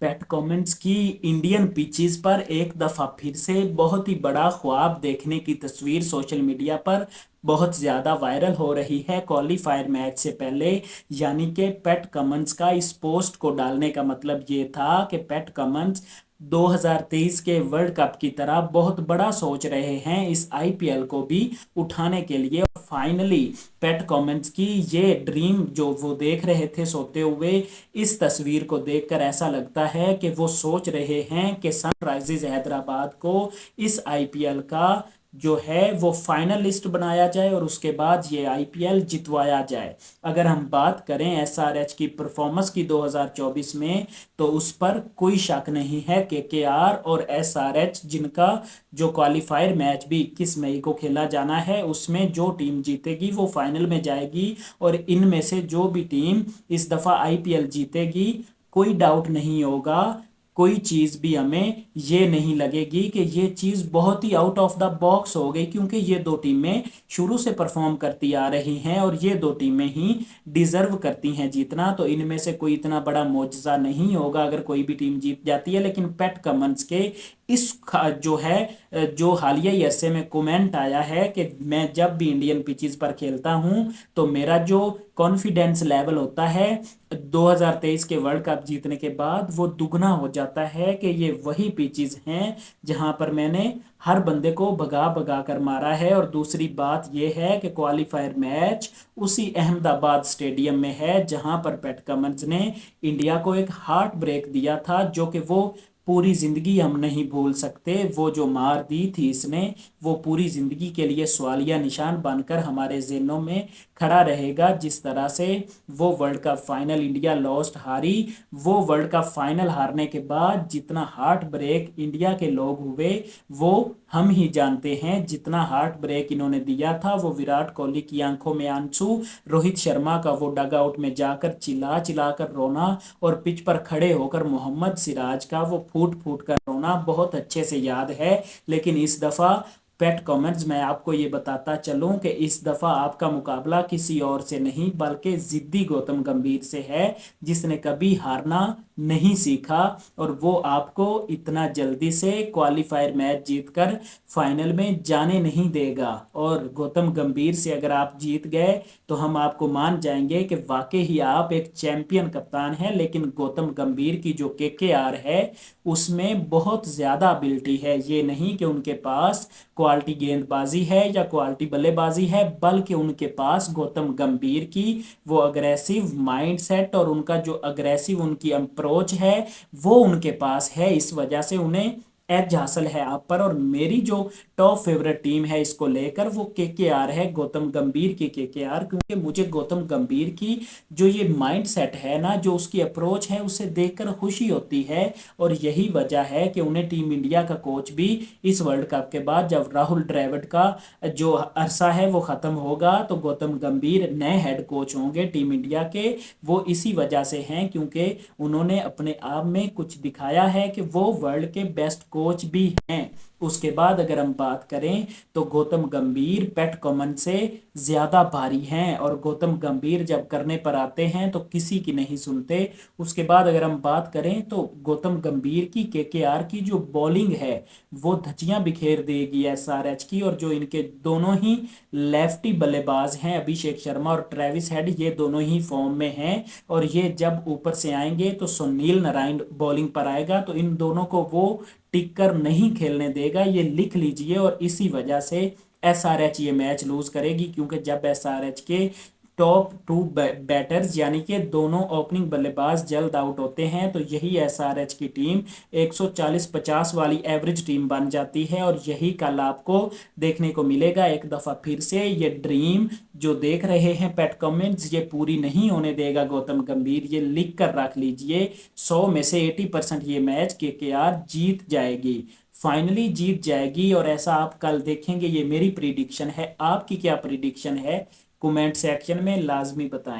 PAT Cummins की Indian pitches पर एक दफा फिर से बहुत ही बड़ा ख्वाब देखने की तस्वीर सोशल मीडिया पर बहुत ज्यादा वायरल हो रही है क्वालिफायर मैच से पहले। यानी कि पैट कमिंस का इस पोस्ट को डालने का मतलब ये था कि पैट कमिंस 2023 के वर्ल्ड कप की तरह बहुत बड़ा सोच रहे हैं इस आईपीएल को भी उठाने के लिए। और फाइनली पैट कमिंस की ये ड्रीम जो वो देख रहे थे सोते हुए, इस तस्वीर को देखकर ऐसा लगता है कि वो सोच रहे हैं कि सनराइजर्स हैदराबाद को इस आईपीएल का जो है वो फाइनलिस्ट बनाया जाए और उसके बाद ये आईपीएल जितवाया जाए। अगर हम बात करें एसआरएच की परफॉर्मेंस की 2024 में, तो उस पर कोई शक नहीं है। केकेआर और एसआरएच जिनका जो क्वालिफायर मैच भी 21 मई को खेला जाना है, उसमें जो टीम जीतेगी वो फाइनल में जाएगी। और इनमें से जो भी टीम इस दफ़ा आईपीएल जीतेगी, कोई डाउट नहीं होगा, कोई चीज़ भी हमें ये नहीं लगेगी कि ये चीज़ बहुत ही आउट ऑफ द बॉक्स हो गई, क्योंकि ये दो टीमें शुरू से परफॉर्म करती आ रही हैं और ये दो टीमें ही डिजर्व करती हैं जीतना। तो इनमें से कोई इतना बड़ा मोजज़ा नहीं होगा अगर कोई भी टीम जीत जाती है। लेकिन पैट कमिंस के इस जो है जो हालिया अरसे में कमेंट आया है कि मैं जब भी इंडियन पिचेस पर खेलता हूं तो मेरा जो कॉन्फिडेंस लेवल होता है 2023 के वर्ल्ड कप जीतने के बाद वो दुगना हो जाता है कि ये वही पिचेस हैं जहां पर मैंने हर बंदे को भगा भगा कर मारा है। और दूसरी बात यह है कि क्वालिफायर मैच उसी अहमदाबाद स्टेडियम में है जहां पर पैट कमिंस ने इंडिया को एक हार्ट ब्रेक दिया था, जो कि वो पूरी जिंदगी हम नहीं भूल सकते। वो जो मार दी थी इसने, वो पूरी जिंदगी के लिए सवालिया निशान बनकर हमारे ज़हनों में खड़ा रहेगा। जिस तरह से वो world cup final India lost हारी, वो वर्ल्ड कप फाइनल हारने के बाद जितना हार्ट ब्रेक इंडिया के लोग हुए वो हम ही जानते हैं। जितना हार्ट ब्रेक इन्होंने दिया था, वो विराट कोहली की आंखों में आंसू, रोहित शर्मा का वो डग आउट में जाकर चिल्ला चिल्ला कर रोना, और पिच पर खड़े होकर मोहम्मद सिराज का वो फूट फूट कर रोना बहुत अच्छे से याद है। लेकिन इस दफ़ा पैट कमिंस, मैं आपको ये बताता चलूं कि इस दफ़ा आपका मुकाबला किसी और से नहीं बल्कि जिद्दी गौतम गंभीर से है, जिसने कभी हारना नहीं सीखा। और वो आपको इतना जल्दी से क्वालिफायर मैच जीतकर फाइनल में जाने नहीं देगा। और गौतम गंभीर से अगर आप जीत गए तो हम आपको मान जाएंगे कि वाकई ही आप एक चैंपियन कप्तान हैं। लेकिन गौतम गंभीर की जो केकेआर है उसमें बहुत ज़्यादा एबिलिटी है। ये नहीं कि उनके पास क्वालिटी गेंदबाजी है या क्वालिटी बल्लेबाजी है, बल्कि उनके पास गौतम गंभीर की वो अग्रेसिव माइंडसेट और उनका जो अग्रेसिव उनकी अप्रोच है वो उनके पास है। इस वजह से उन्हें एज हासिल है आप पर। और मेरी जो टॉप फेवरेट टीम है इसको लेकर वो केकेआर है, गौतम गंभीर की केकेआर। क्योंकि मुझे गौतम गंभीर की जो ये माइंड सेट है ना, जो उसकी अप्रोच है, उसे देखकर खुशी होती है। और यही वजह है कि उन्हें टीम इंडिया का कोच भी इस वर्ल्ड कप के बाद, जब राहुल द्रविड़ का जो अरसा है वो ख़त्म होगा, तो गौतम गंभीर नए हेड कोच होंगे टीम इंडिया के। वो इसी वजह से हैं क्योंकि उन्होंने अपने आप में कुछ दिखाया है कि वो वर्ल्ड के बेस्ट कोच भी हैं। उसके बाद अगर हम बात करें तो गौतम गंभीर पैट कमिंस से ज़्यादा भारी हैं, और गौतम गंभीर जब करने पर आते हैं तो किसी की नहीं सुनते। उसके बाद अगर हम बात करें तो गौतम गंभीर की केकेआर की जो बॉलिंग है वो धज्जियां बिखेर देगी एसआरएच की। और जो इनके दोनों ही लेफ्टी बल्लेबाज हैं, अभिषेक शर्मा और ट्रेविस हेड, ये दोनों ही फॉर्म में हैं। और ये जब ऊपर से आएंगे तो सुनील नारायण बॉलिंग पर आएगा, तो इन दोनों को वो टिक कर नहीं खेलने देगा, ये लिख लीजिए। और इसी वजह से एसआरएच ये मैच लूज करेगी, क्योंकि जब एसआरएच के टॉप टू बैटर्स यानी कि दोनों ओपनिंग बल्लेबाज जल्द आउट होते हैं, तो यही एसआरएच की टीम 140-50 वाली एवरेज टीम बन जाती है। और यही कल आपको देखने को मिलेगा एक दफ़ा फिर से। ये ड्रीम जो देख रहे हैं पैट कमिंस, ये पूरी नहीं होने देगा गौतम गंभीर, ये लिख कर रख लीजिए। 100 में से 80% ये मैच केकेआर जीत जाएगी, फाइनली जीत जाएगी। और ऐसा आप कल देखेंगे, ये मेरी प्रिडिक्शन है। आपकी क्या प्रिडिक्शन है? कमेंट सेक्शन में लाजमी बताएं।